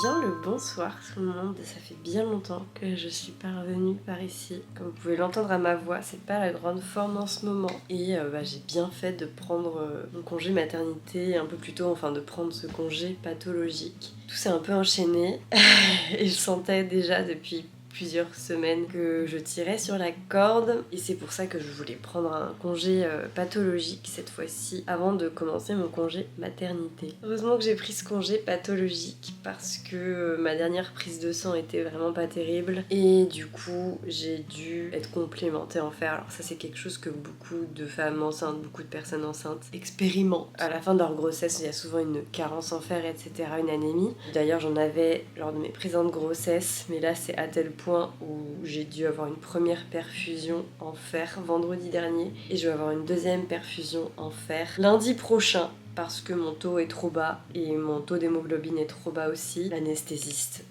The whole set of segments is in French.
Bien le bonsoir tout le monde, ça fait bien longtemps que je suis pas revenue par ici. Comme vous pouvez l'entendre à ma voix, c'est pas la grande forme en ce moment. Et j'ai bien fait de prendre mon congé maternité un peu plus tôt, enfin de prendre ce congé pathologique. Tout s'est un peu enchaîné et je sentais déjà depuis plusieurs semaines que je tirais sur la corde et c'est pour ça que je voulais prendre un congé pathologique cette fois-ci avant de commencer mon congé maternité. Heureusement que j'ai pris ce congé pathologique parce que ma dernière prise de sang était vraiment pas terrible et du coup j'ai dû être complémentée en fer. Alors ça c'est quelque chose que beaucoup de femmes enceintes, beaucoup de personnes enceintes expérimentent. À la fin de leur grossesse il y a souvent une carence en fer, etc., une anémie. D'ailleurs j'en avais lors de mes présentes grossesses, mais là c'est à tel point où j'ai dû avoir une première perfusion en fer vendredi dernier et je vais avoir une deuxième perfusion en fer lundi prochain parce que mon taux est trop bas et mon taux d'hémoglobine est trop bas aussi. L'anesthésiste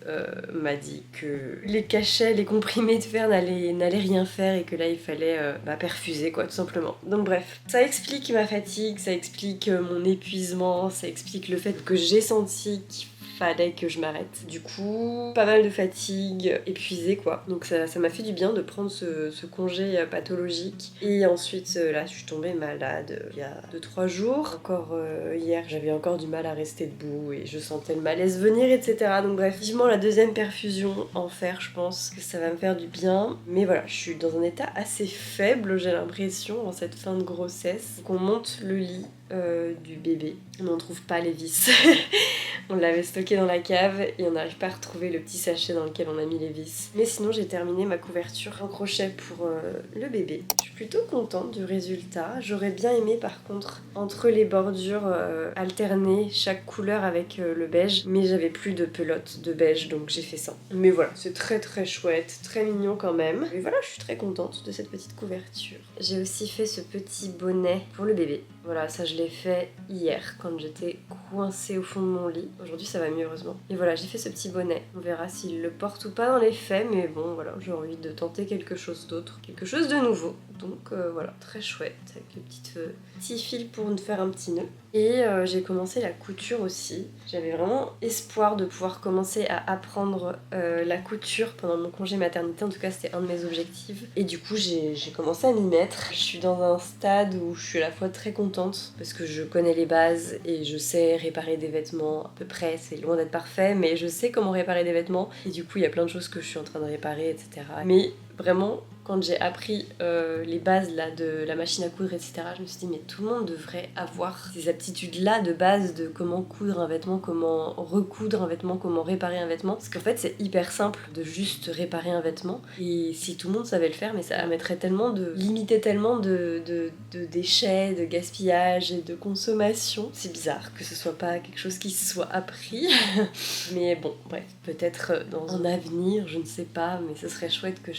m'a dit que les cachets, les comprimés de fer n'allaient rien faire et que là il fallait perfuser quoi tout simplement. Donc bref, ça explique ma fatigue, ça explique mon épuisement, ça explique le fait que j'ai senti qu'il fallait que je m'arrête. Du coup, pas mal de fatigue, épuisée quoi. Donc ça m'a fait du bien de prendre ce congé pathologique. Et ensuite, là, je suis tombée malade il y a 2-3 jours. Encore hier, j'avais encore du mal à rester debout et je sentais le malaise venir, etc. Donc bref, vivement la deuxième perfusion en fer, je pense que ça va me faire du bien. Mais voilà, je suis dans un état assez faible, j'ai l'impression, en cette fin de grossesse. Donc on monte le lit du bébé, mais on trouve pas les vis. On l'avait stocké dans la cave et on n'arrive pas à retrouver le petit sachet dans lequel on a mis les vis. Mais sinon j'ai terminé ma couverture en crochet pour le bébé. Je suis plutôt contente du résultat. J'aurais bien aimé par contre entre les bordures alterner chaque couleur avec le beige, mais j'avais plus de pelote de beige donc j'ai fait ça. Mais voilà, c'est très très chouette, très mignon quand même. Et voilà, je suis très contente de cette petite couverture. J'ai aussi fait ce petit bonnet pour le bébé. Voilà, ça je l'ai fait hier quand j'étais coincée au fond de mon lit. Aujourd'hui ça va mieux heureusement. Et voilà, j'ai fait ce petit bonnet. On verra s'il le porte ou pas dans les faits, mais bon voilà, j'ai envie de tenter quelque chose d'autre, quelque chose de nouveau. Donc voilà, très chouette, avec le petit fil pour nous faire un petit nœud. Et j'ai commencé la couture aussi. J'avais vraiment espoir de pouvoir commencer à apprendre la couture pendant mon congé maternité. En tout cas, c'était un de mes objectifs. Et du coup, j'ai commencé à m'y mettre. Je suis dans un stade où je suis à la fois très contente parce que je connais les bases et je sais réparer des vêtements à peu près. C'est loin d'être parfait, mais je sais comment réparer des vêtements. Et du coup, il y a plein de choses que je suis en train de réparer, etc. Mais vraiment, quand j'ai appris les bases là, de la machine à coudre, etc., je me suis dit, mais tout le monde devrait avoir ces aptitudes-là de base de comment coudre un vêtement, comment recoudre un vêtement, comment réparer un vêtement. Parce qu'en fait, c'est hyper simple de juste réparer un vêtement. Et si tout le monde savait le faire, mais ça permettrait tellement de limiter tellement de déchets, de gaspillage et de consommation. C'est bizarre que ce soit pas quelque chose qui se soit appris. Mais bon, bref, peut-être dans un avenir, je ne sais pas, mais ce serait chouette que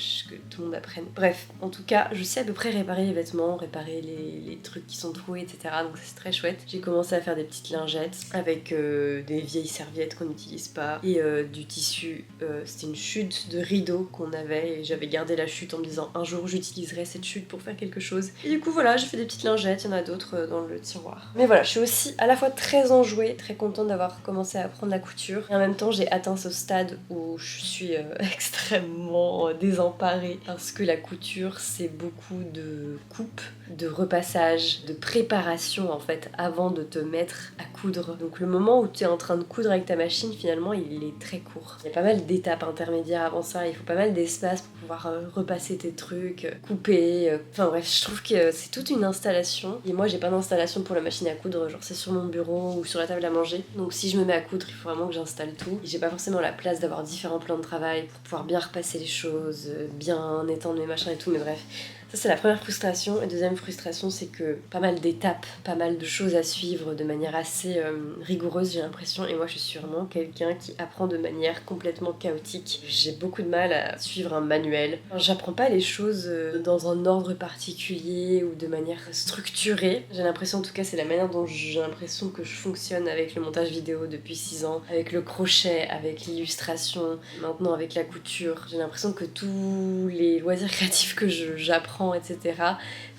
tout le monde apprenne. Bref, en tout cas, je sais à peu près réparer les vêtements, réparer les trucs qui sont troués, etc. Donc c'est très chouette. J'ai commencé à faire des petites lingettes avec des vieilles serviettes qu'on n'utilise pas et du tissu. C'était une chute de rideau qu'on avait et j'avais gardé la chute en me disant un jour j'utiliserai cette chute pour faire quelque chose. Et du coup voilà, j'ai fait des petites lingettes, il y en a d'autres dans le tiroir. Mais voilà, je suis aussi à la fois très enjouée, très contente d'avoir commencé à apprendre la couture. Et en même temps, j'ai atteint ce stade où je suis extrêmement désemparée parce que la couture, c'est beaucoup de coupe, de repassage, de préparation en fait avant de te mettre à coudre. Donc le moment où tu es en train de coudre avec ta machine, finalement, il est très court. Il y a pas mal d'étapes intermédiaires avant ça, il faut pas mal d'espace pour pouvoir repasser tes trucs, couper. Enfin bref, je trouve que c'est toute une installation. Et moi, j'ai pas d'installation pour la machine à coudre, genre c'est sur mon bureau ou sur la table à manger. Donc si je me mets à coudre, il faut vraiment que j'installe tout. Et j'ai pas forcément la place d'avoir différents plans de travail pour pouvoir bien repasser les choses, bien étendre mes machins et tout, mais bref. Ça c'est la première frustration. Et deuxième frustration, c'est que pas mal d'étapes, pas mal de choses à suivre de manière assez rigoureuse, j'ai l'impression. Et moi je suis vraiment quelqu'un qui apprend de manière complètement chaotique. J'ai beaucoup de mal à suivre un manuel. Enfin, j'apprends pas les choses dans un ordre particulier ou de manière structurée. J'ai l'impression, en tout cas c'est la manière dont j'ai l'impression que je fonctionne avec le montage vidéo depuis 6 ans, avec le crochet, avec l'illustration, maintenant avec la couture. J'ai l'impression que tous les loisirs créatifs que j'apprends, etc.,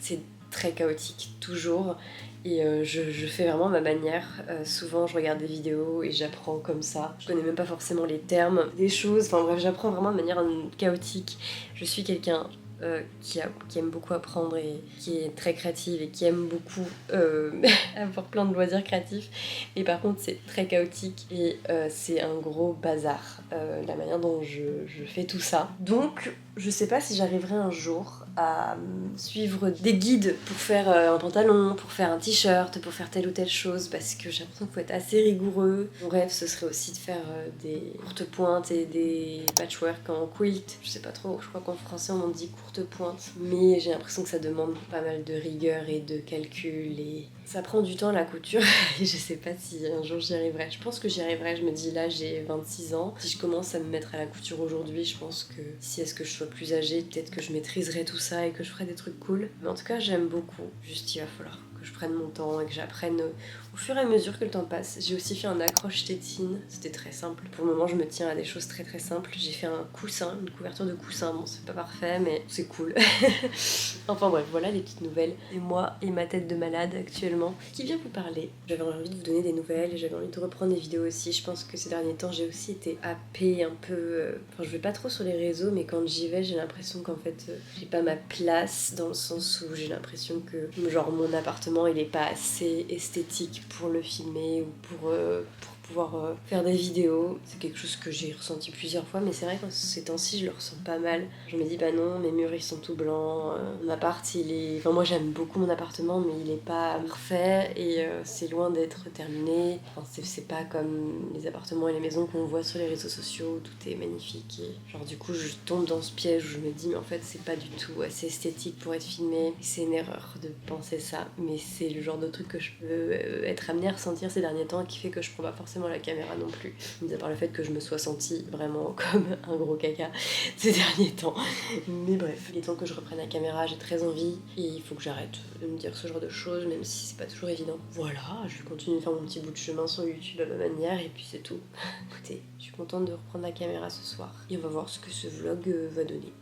c'est très chaotique, toujours. et je fais vraiment ma manière. Souvent je regarde des vidéos et j'apprends comme ça. Je connais même pas forcément les termes des choses, enfin bref j'apprends vraiment de manière chaotique. Je suis quelqu'un qui aime beaucoup apprendre et qui est très créative et qui aime beaucoup avoir plein de loisirs créatifs. Mais par contre c'est très chaotique et c'est un gros bazar la manière dont je fais tout ça. Donc je sais pas si j'arriverai un jour à suivre des guides pour faire un pantalon, pour faire un t-shirt, pour faire telle ou telle chose, parce que j'ai l'impression qu'il faut être assez rigoureux. Mon rêve ce serait aussi de faire des courtes pointes et des patchwork en quilt. Je sais pas trop, je crois qu'en français on en dit courte pointe, mais j'ai l'impression que ça demande pas mal de rigueur et de calcul et ça prend du temps la couture et je sais pas si un jour j'y arriverai. Je pense que j'y arriverai, je me dis là j'ai 26 ans. Si je commence à me mettre à la couture aujourd'hui, je pense que si est-ce que je sois plus âgée, peut-être que je maîtriserai tout ça et que je ferai des trucs cool. Mais en tout cas j'aime beaucoup, juste il va falloir que je prenne mon temps et que j'apprenne au fur et à mesure que le temps passe. J'ai aussi fait un accroche tétine, c'était très simple. Pour le moment je me tiens à des choses très très simples. J'ai fait un coussin, une couverture de coussin, bon c'est pas parfait mais c'est cool. Enfin bref, voilà les petites nouvelles. Et moi et ma tête de malade actuellement qui vient vous parler. J'avais envie de vous donner des nouvelles et j'avais envie de reprendre des vidéos aussi. Je pense que ces derniers temps j'ai aussi été happée un peu... Enfin je vais pas trop sur les réseaux mais quand j'y vais j'ai l'impression qu'en fait j'ai pas ma place dans le sens où j'ai l'impression que genre mon appartement il est pas assez esthétique pour le filmer ou pour pouvoir faire des vidéos. C'est quelque chose que j'ai ressenti plusieurs fois mais c'est vrai que ces temps-ci je le ressens pas mal. Je me dis bah non, mes murs ils sont tout blancs, mon appart il est... Enfin moi j'aime beaucoup mon appartement mais il est pas parfait et c'est loin d'être terminé. Enfin, c'est pas comme les appartements et les maisons qu'on voit sur les réseaux sociaux où tout est magnifique et genre du coup je tombe dans ce piège où je me dis mais en fait c'est pas du tout assez esthétique pour être filmé et c'est une erreur de penser ça mais c'est le genre de truc que je peux être amenée à ressentir ces derniers temps qui fait que je prends pas forcément la caméra non plus, mis à part le fait que je me sois sentie vraiment comme un gros caca ces derniers temps. Mais bref, il est temps que je reprenne la caméra, j'ai très envie et il faut que j'arrête de me dire ce genre de choses même si c'est pas toujours évident. Voilà, je vais continuer de faire mon petit bout de chemin sur YouTube à ma manière et puis c'est tout. Écoutez, je suis contente de reprendre la caméra ce soir et on va voir ce que ce vlog va donner.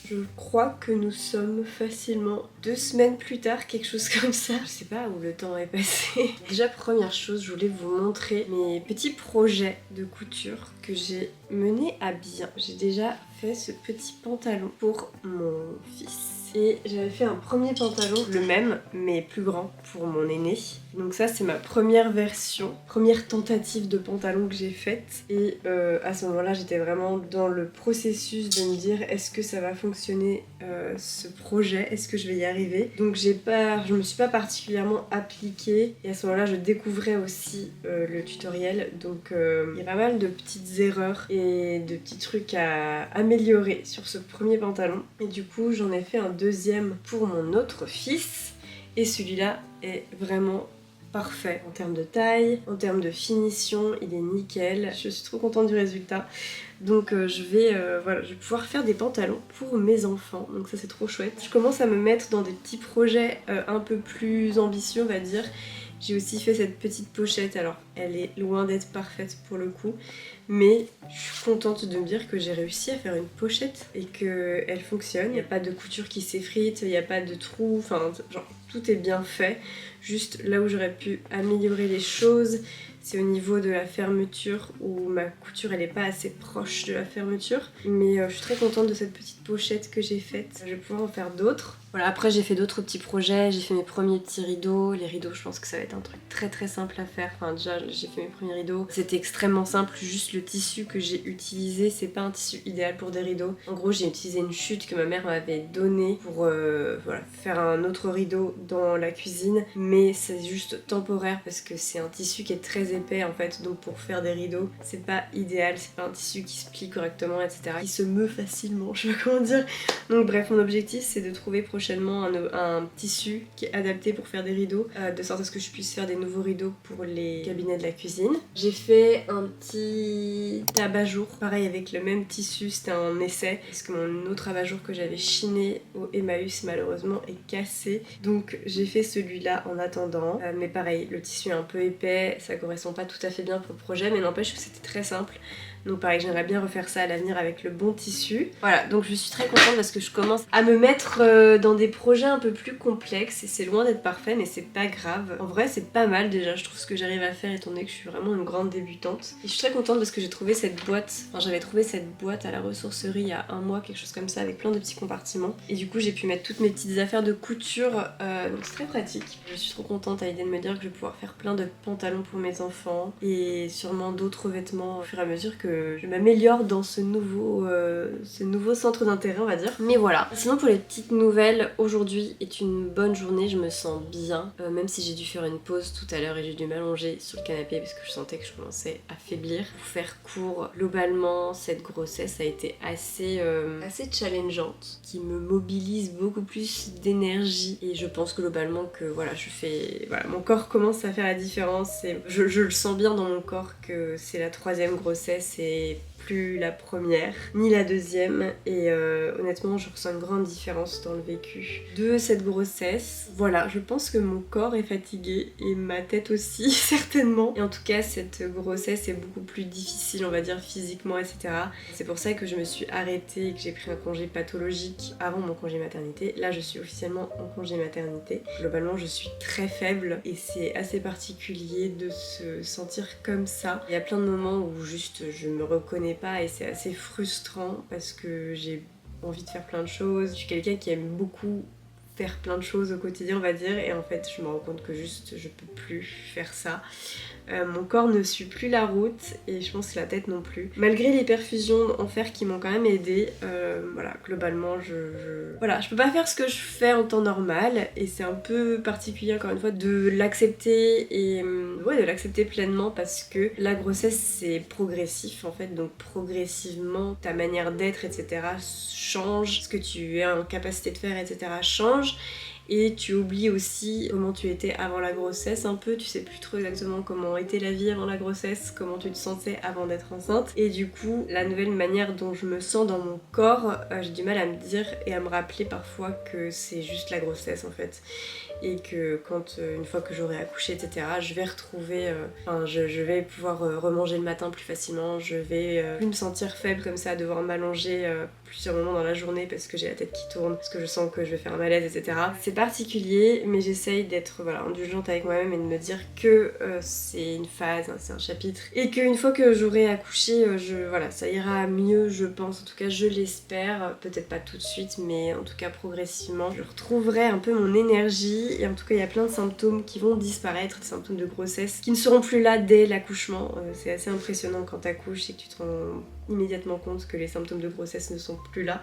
Je crois que nous sommes facilement 2 semaines plus tard, quelque chose comme ça. Je sais pas où le temps est passé. Déjà, première chose, je voulais vous montrer mes petits projets de couture que j'ai menés à bien. J'ai déjà fait ce petit pantalon pour mon fils. et j'avais fait un premier pantalon, le même mais plus grand pour mon aîné. Donc ça c'est ma première version, première tentative de pantalon que j'ai faite et à ce moment là j'étais vraiment dans le processus de me dire est-ce que ça va fonctionner ce projet, est-ce que je vais y arriver. Donc je me suis pas particulièrement appliquée et à ce moment là je découvrais aussi le tutoriel, donc il y a pas mal de petites erreurs et de petits trucs à améliorer sur ce premier pantalon et du coup j'en ai fait un deuxième pour mon autre fils et celui-là est vraiment parfait en termes de taille, en termes de finition, il est nickel. Je suis trop contente du résultat. Donc je vais pouvoir faire des pantalons pour mes enfants. Donc ça c'est trop chouette. Je commence à me mettre dans des petits projets un peu plus ambitieux on va dire. J'ai aussi fait cette petite pochette, alors elle est loin d'être parfaite pour le coup, mais je suis contente de me dire que j'ai réussi à faire une pochette et qu'elle fonctionne. Il n'y a pas de couture qui s'effrite, il n'y a pas de trous, enfin genre tout est bien fait. Juste là où j'aurais pu améliorer les choses, c'est au niveau de la fermeture où ma couture elle est pas assez proche de la fermeture. Mais je suis très contente de cette petite pochette que j'ai faite. Je vais pouvoir en faire d'autres. Voilà, après j'ai fait d'autres petits projets, j'ai fait mes premiers petits rideaux. Les rideaux je pense que ça va être un truc très très simple à faire. Enfin déjà j'ai fait mes premiers rideaux. C'était extrêmement simple, juste le tissu que j'ai utilisé, c'est pas un tissu idéal pour des rideaux. En gros j'ai utilisé une chute que ma mère m'avait donnée pour faire un autre rideau dans la cuisine. Mais c'est juste temporaire parce que c'est un tissu qui est très épais en fait. Donc pour faire des rideaux c'est pas idéal, c'est pas un tissu qui se plie correctement etc. Qui se meut facilement, je sais pas comment dire. Donc bref mon objectif c'est de trouver prochainement un tissu qui est adapté pour faire des rideaux, de sorte à ce que je puisse faire des nouveaux rideaux pour les cabinets de la cuisine. J'ai fait un petit abat-jour, pareil avec le même tissu, c'était un essai, parce que mon autre abat-jour que j'avais chiné au Emmaüs malheureusement est cassé. Donc j'ai fait celui-là en attendant, mais pareil, le tissu est un peu épais, ça correspond pas tout à fait bien pour le projet, mais n'empêche que c'était très simple. Donc pareil, j'aimerais bien refaire ça à l'avenir avec le bon tissu. Voilà, donc je suis très contente parce que je commence à me mettre dans des projets un peu plus complexes et c'est loin d'être parfait mais c'est pas grave. En vrai c'est pas mal déjà, je trouve ce que j'arrive à faire étant donné que je suis vraiment une grande débutante. Et je suis très contente parce que j'ai trouvé cette boîte, j'avais trouvé cette boîte à la ressourcerie il y a un mois, quelque chose comme ça, avec plein de petits compartiments. Et du coup j'ai pu mettre toutes mes petites affaires de couture, donc c'est très pratique. Je suis trop contente à l'idée de me dire que je vais pouvoir faire plein de pantalons pour mes enfants et sûrement d'autres vêtements au fur et à mesure que je m'améliore dans ce nouveau centre d'intérêt on va dire. Mais voilà. Sinon pour les petites nouvelles, aujourd'hui est une bonne journée, je me sens bien. Même si j'ai dû faire une pause tout à l'heure et j'ai dû m'allonger sur le canapé parce que je sentais que je commençais à faiblir. Pour faire court, globalement cette grossesse a été assez challengeante, qui me mobilise beaucoup plus d'énergie et je pense globalement que voilà, mon corps commence à faire la différence et je le sens bien dans mon corps que c'est la troisième grossesse et plus la première ni la deuxième et honnêtement je ressens une grande différence dans le vécu de cette grossesse. Voilà, je pense que mon corps est fatigué et ma tête aussi certainement, et en tout cas cette grossesse est beaucoup plus difficile on va dire physiquement etc. C'est pour ça que je me suis arrêtée et que j'ai pris un congé pathologique avant mon congé maternité. Là je suis officiellement en congé maternité. Globalement je suis très faible et c'est assez particulier de se sentir comme ça. Il y a plein de moments où juste je me reconnais pas et c'est assez frustrant parce que j'ai envie de faire plein de choses. Je suis quelqu'un qui aime beaucoup faire plein de choses au quotidien on va dire, et en fait je me rends compte que juste je peux plus faire ça. Mon corps ne suit plus la route et je pense que la tête non plus. Malgré les perfusions en fer qui m'ont quand même aidée, voilà, globalement voilà, je peux pas faire ce que je fais en temps normal et c'est un peu particulier encore une fois de l'accepter et de l'accepter pleinement parce que la grossesse c'est progressif en fait, donc progressivement ta manière d'être etc change, ce que tu es en capacité de faire etc change. Et tu oublies aussi comment tu étais avant la grossesse un peu, tu sais plus trop exactement comment était la vie avant la grossesse, comment tu te sentais avant d'être enceinte. Et du coup, la nouvelle manière dont je me sens dans mon corps, j'ai du mal à me dire et à me rappeler parfois que c'est juste la grossesse en fait. Et que quand, une fois que j'aurai accouché etc, je vais retrouver, je vais pouvoir remanger le matin plus facilement, je vais plus me sentir faible comme ça, devoir m'allonger plusieurs moments dans la journée parce que j'ai la tête qui tourne, parce que je sens que je vais faire un malaise, etc. C'est particulier, mais j'essaye d'être indulgente avec moi-même et de me dire que c'est une phase, hein, c'est un chapitre, et qu'une fois que j'aurai accouché, ça ira mieux, je pense, en tout cas je l'espère, peut-être pas tout de suite, mais en tout cas progressivement, je retrouverai un peu mon énergie, et en tout cas il y a plein de symptômes qui vont disparaître, des symptômes de grossesse, qui ne seront plus là dès l'accouchement. C'est assez impressionnant quand t'accouches et que tu te rends immédiatement compte que les symptômes de grossesse ne sont plus là.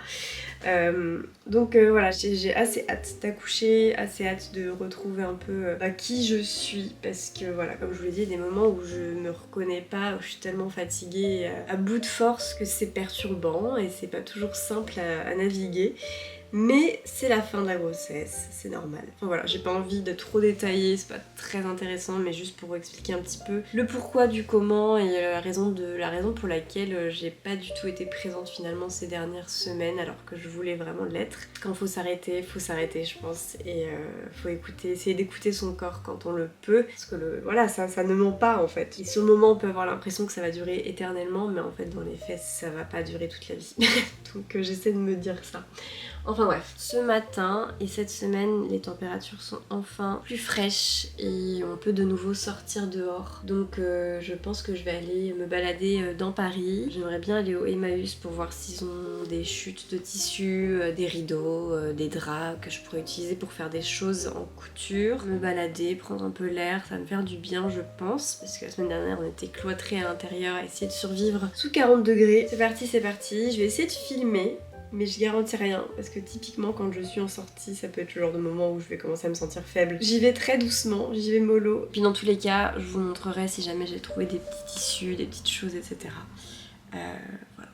Donc voilà, j'ai assez hâte d'accoucher, assez hâte de retrouver un peu qui je suis, parce que voilà, comme je vous l'ai dit, il y a des moments où je me reconnais pas, où je suis tellement fatiguée, à bout de force, que c'est perturbant et c'est pas toujours simple à naviguer. Mais c'est la fin de la grossesse, c'est normal. Enfin voilà, j'ai pas envie de trop détailler, c'est pas très intéressant, mais juste pour vous expliquer un petit peu le pourquoi du comment et la raison pour laquelle j'ai pas du tout été présente finalement ces dernières semaines, alors que je voulais vraiment l'être. Quand faut s'arrêter, je pense, et faut essayer d'écouter son corps quand on le peut, parce que ça ne ment pas en fait. Et sur le moment, on peut avoir l'impression que ça va durer éternellement, mais en fait dans les faits, ça va pas durer toute la vie. Donc j'essaie de me dire ça. Enfin bref, ce matin et cette semaine, les températures sont enfin plus fraîches et on peut de nouveau sortir dehors. Donc je pense que je vais aller me balader dans Paris. J'aimerais bien aller au Emmaüs pour voir s'ils ont des chutes de tissu, des rideaux, des draps que je pourrais utiliser pour faire des choses en couture. Me balader, prendre un peu l'air, ça va me faire du bien je pense. Parce que la semaine dernière on était cloîtrés à l'intérieur à essayer de survivre sous 40 degrés. C'est parti, je vais essayer de filmer. Mais je garantis rien, parce que typiquement quand je suis en sortie, ça peut être le genre de moment où je vais commencer à me sentir faible. J'y vais très doucement, j'y vais mollo. Puis dans tous les cas, je vous montrerai si jamais j'ai trouvé des petits tissus, des petites choses, etc. Voilà.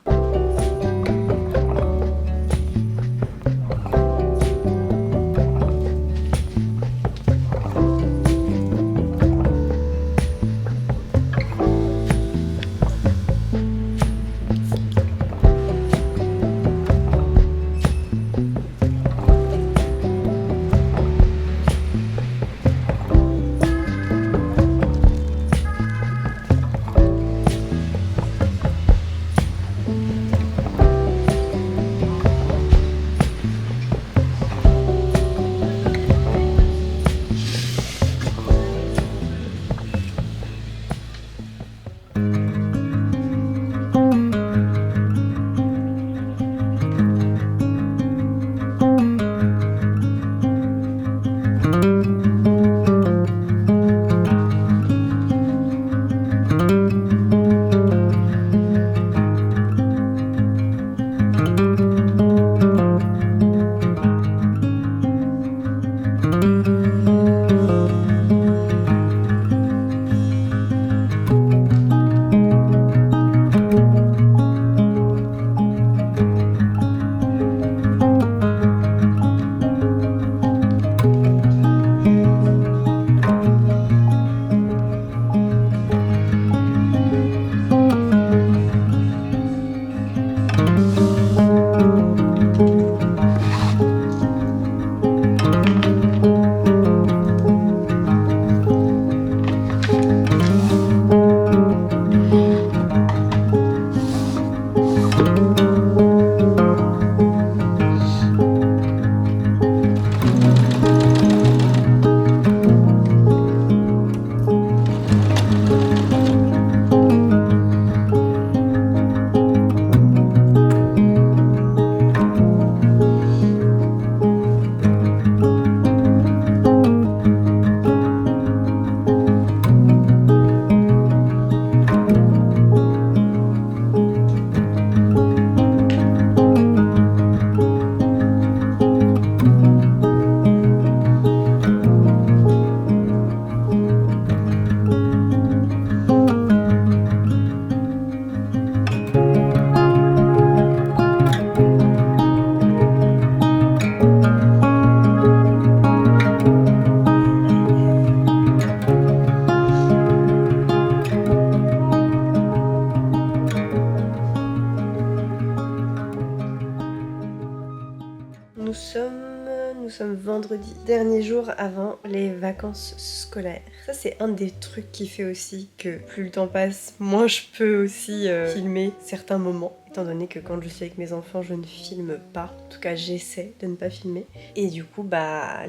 Nous sommes vendredi, dernier jour avant les vacances scolaires. Ça c'est un des trucs qui fait aussi que plus le temps passe, moins je peux aussi filmer certains moments, étant donné que quand je suis avec mes enfants, je ne filme pas. En tout cas, j'essaie de ne pas filmer. Et du coup,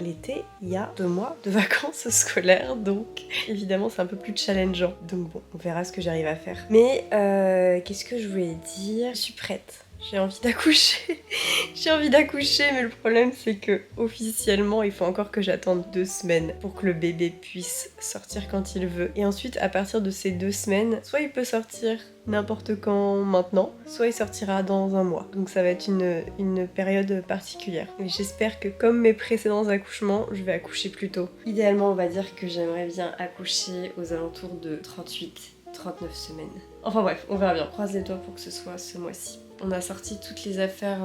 l'été, il y a 2 mois de vacances scolaires, donc évidemment, c'est un peu plus challengeant. Donc bon, on verra ce que j'arrive à faire. Mais qu'est-ce que je voulais dire? Je suis prête. J'ai envie d'accoucher. J'ai envie d'accoucher, mais le problème c'est que officiellement, il faut encore que j'attende 2 semaines pour que le bébé puisse sortir quand il veut. Et ensuite, à partir de ces 2 semaines, soit il peut sortir n'importe quand maintenant, soit il sortira dans un mois. Donc ça va être une période particulière. Et j'espère que comme mes précédents accouchements, je vais accoucher plus tôt. Idéalement, on va dire que j'aimerais bien accoucher aux alentours de 38-39 semaines. Enfin bref, on verra bien. Croise les doigts pour que ce soit ce mois-ci. On a sorti toutes les affaires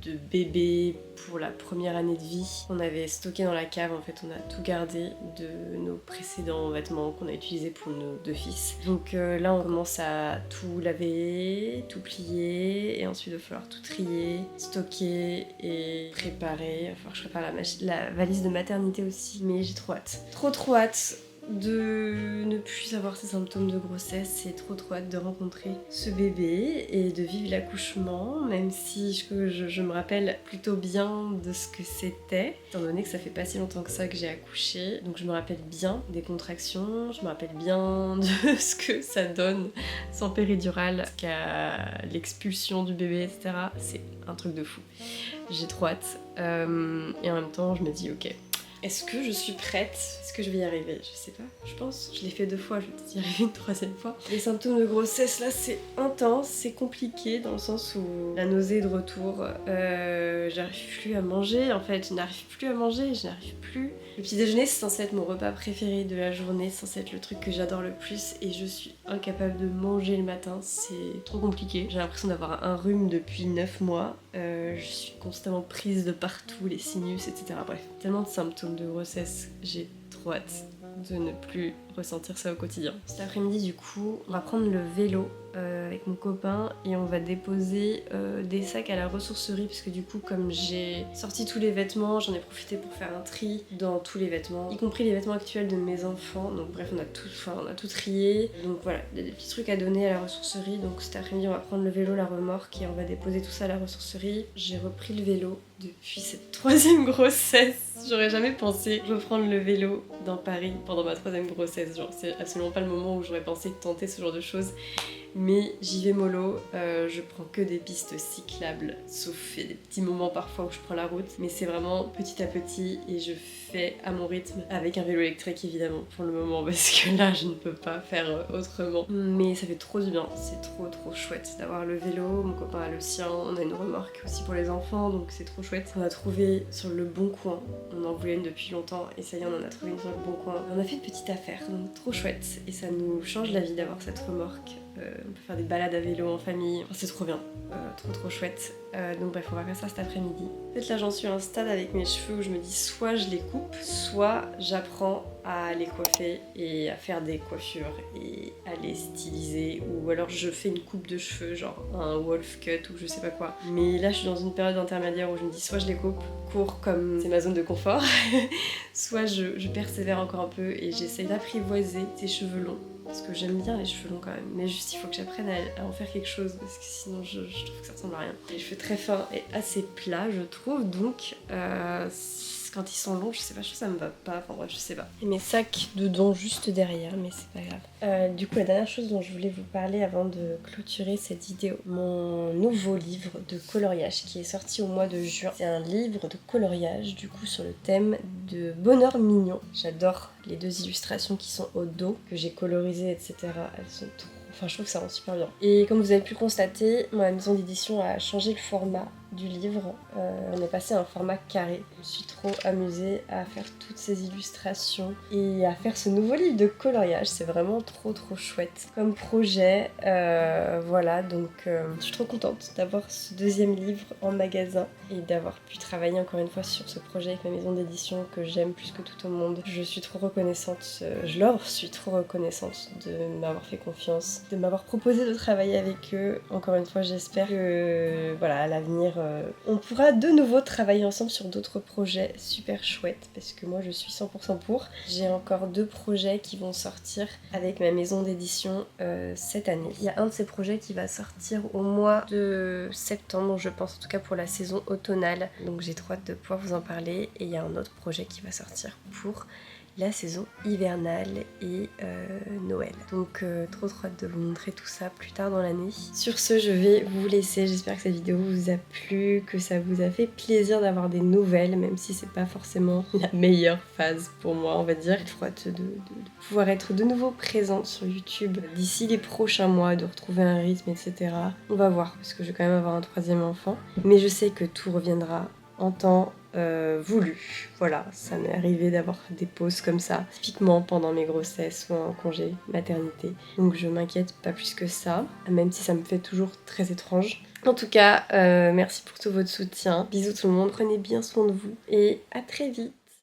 de bébé pour la première année de vie. On avait stocké dans la cave, en fait on a tout gardé de nos précédents vêtements qu'on a utilisés pour nos 2 fils. Donc là on commence à tout laver, tout plier, et ensuite il va falloir tout trier, stocker et préparer. Il va falloir que je prépare la valise de maternité aussi, mais j'ai trop hâte. Trop hâte de ne plus avoir ces symptômes de grossesse. C'est trop hâte de rencontrer ce bébé et de vivre l'accouchement, même si je me rappelle plutôt bien de ce que c'était, étant donné que ça fait pas si longtemps que ça que j'ai accouché. Donc je me rappelle bien des contractions, je me rappelle bien de ce que ça donne sans péridurale, jusqu'à l'expulsion du bébé, etc. C'est un truc de fou. J'ai trop hâte. Et en même temps, je me dis ok, est-ce que je suis prête? Est-ce que je vais y arriver? Je sais pas, je pense. Je l'ai fait 2 fois, je vais peut-être y arriver une 3e fois. Les symptômes de grossesse, là, c'est intense, c'est compliqué dans le sens où la nausée est de retour. J'arrive plus à manger, en fait. Je n'arrive plus à manger, je n'arrive plus. Le petit déjeuner, c'est censé être mon repas préféré de la journée, c'est censé être le truc que j'adore le plus, et je suis incapable de manger le matin. C'est trop compliqué. J'ai l'impression d'avoir un rhume depuis 9 mois. Je suis constamment prise de partout, les sinus, etc. Bref, tellement de symptômes de grossesse, j'ai trop hâte de ne plus ressentir ça au quotidien. Cet après-midi, du coup, on va prendre le vélo avec mon copain et on va déposer des sacs à la ressourcerie, parce que du coup, comme j'ai sorti tous les vêtements, j'en ai profité pour faire un tri dans tous les vêtements, y compris les vêtements actuels de mes enfants. Donc bref, on a tout trié. Donc voilà, il y a des petits trucs à donner à la ressourcerie. Donc cet après-midi, on va prendre le vélo, la remorque, et on va déposer tout ça à la ressourcerie. J'ai repris le vélo depuis cette 3e grossesse. J'aurais jamais pensé reprendre le vélo dans Paris pendant ma 3e grossesse. Genre, c'est absolument pas le moment où j'aurais pensé tenter ce genre de choses. Mais j'y vais mollo, je prends que des pistes cyclables, sauf des petits moments parfois où je prends la route. Mais c'est vraiment petit à petit et je fais à mon rythme, avec un vélo électrique évidemment pour le moment, parce que là je ne peux pas faire autrement. Mais ça fait trop du bien, c'est trop chouette d'avoir le vélo. Mon copain a le sien, on a une remorque aussi pour les enfants, donc c'est trop chouette. On a trouvé sur le Bon Coin, on en voulait une depuis longtemps et ça y est, on en a trouvé une sur le Bon Coin. On a fait une petite affaire, donc trop chouette, et ça nous change la vie d'avoir cette remorque. On peut faire des balades à vélo en famille, enfin, c'est trop bien, trop chouette. Donc bref, on va faire ça cet après-midi. En fait là j'en suis à un stade avec mes cheveux où je me dis soit je les coupe, soit j'apprends à les coiffer et à faire des coiffures et à les styliser, ou alors je fais une coupe de cheveux, genre un wolf cut ou je sais pas quoi. Mais là je suis dans une période intermédiaire où je me dis soit je les coupe court comme c'est ma zone de confort, soit je persévère encore un peu et j'essaie d'apprivoiser ces cheveux longs. Parce que j'aime bien les cheveux longs quand même, mais juste il faut que j'apprenne à en faire quelque chose, parce que sinon je trouve que ça ressemble à rien. Les cheveux très fins et assez plats je trouve, donc quand ils sont longs, je sais pas, ça me va pas, enfin bref, je sais pas. Et mes sacs dedans juste derrière, mais c'est pas grave. Du coup, la dernière chose dont je voulais vous parler avant de clôturer cette vidéo, mon nouveau livre de coloriage qui est sorti au mois de juin. C'est un livre de coloriage, du coup, sur le thème de bonheur mignon. J'adore les 2 illustrations qui sont au dos, que j'ai colorisées, etc. Elles sont trop... Enfin, je trouve que ça rend super bien. Et comme vous avez pu le constater, ma maison d'édition a changé le format du livre. On est passé à un format carré. Je me suis trop amusée à faire toutes ces illustrations et à faire ce nouveau livre de coloriage. C'est vraiment trop chouette comme projet. Voilà, donc je suis trop contente d'avoir ce 2e livre en magasin et d'avoir pu travailler encore une fois sur ce projet avec ma maison d'édition que j'aime plus que tout au monde. Je suis trop reconnaissante, je leur suis trop reconnaissante de m'avoir fait confiance, de m'avoir proposé de travailler avec eux. Encore une fois, j'espère que voilà, à l'avenir on pourra de nouveau travailler ensemble sur d'autres projets super chouettes parce que moi je suis 100% pour. J'ai encore 2 projets qui vont sortir avec ma maison d'édition cette année. Il y a un de ces projets qui va sortir au mois de septembre, je pense, en tout cas pour la saison automnale. Donc j'ai trop hâte de pouvoir vous en parler. Et il y a un autre projet qui va sortir pour la saison hivernale et Noël. Donc trop hâte de vous montrer tout ça plus tard dans l'année. Sur ce, je vais vous laisser. J'espère que cette vidéo vous a plu, que ça vous a fait plaisir d'avoir des nouvelles, même si c'est pas forcément la meilleure phase pour moi, on va dire. J'ai trop hâte de pouvoir être de nouveau présente sur YouTube d'ici les prochains mois, de retrouver un rythme, etc. On va voir, parce que je vais quand même avoir un 3e enfant. Mais je sais que tout reviendra en temps voulu. Voilà, ça m'est arrivé d'avoir des pauses comme ça, typiquement pendant mes grossesses ou en congé maternité. Donc je m'inquiète pas plus que ça, même si ça me fait toujours très étrange. En tout cas, merci pour tout votre soutien. Bisous tout le monde, prenez bien soin de vous et à très vite.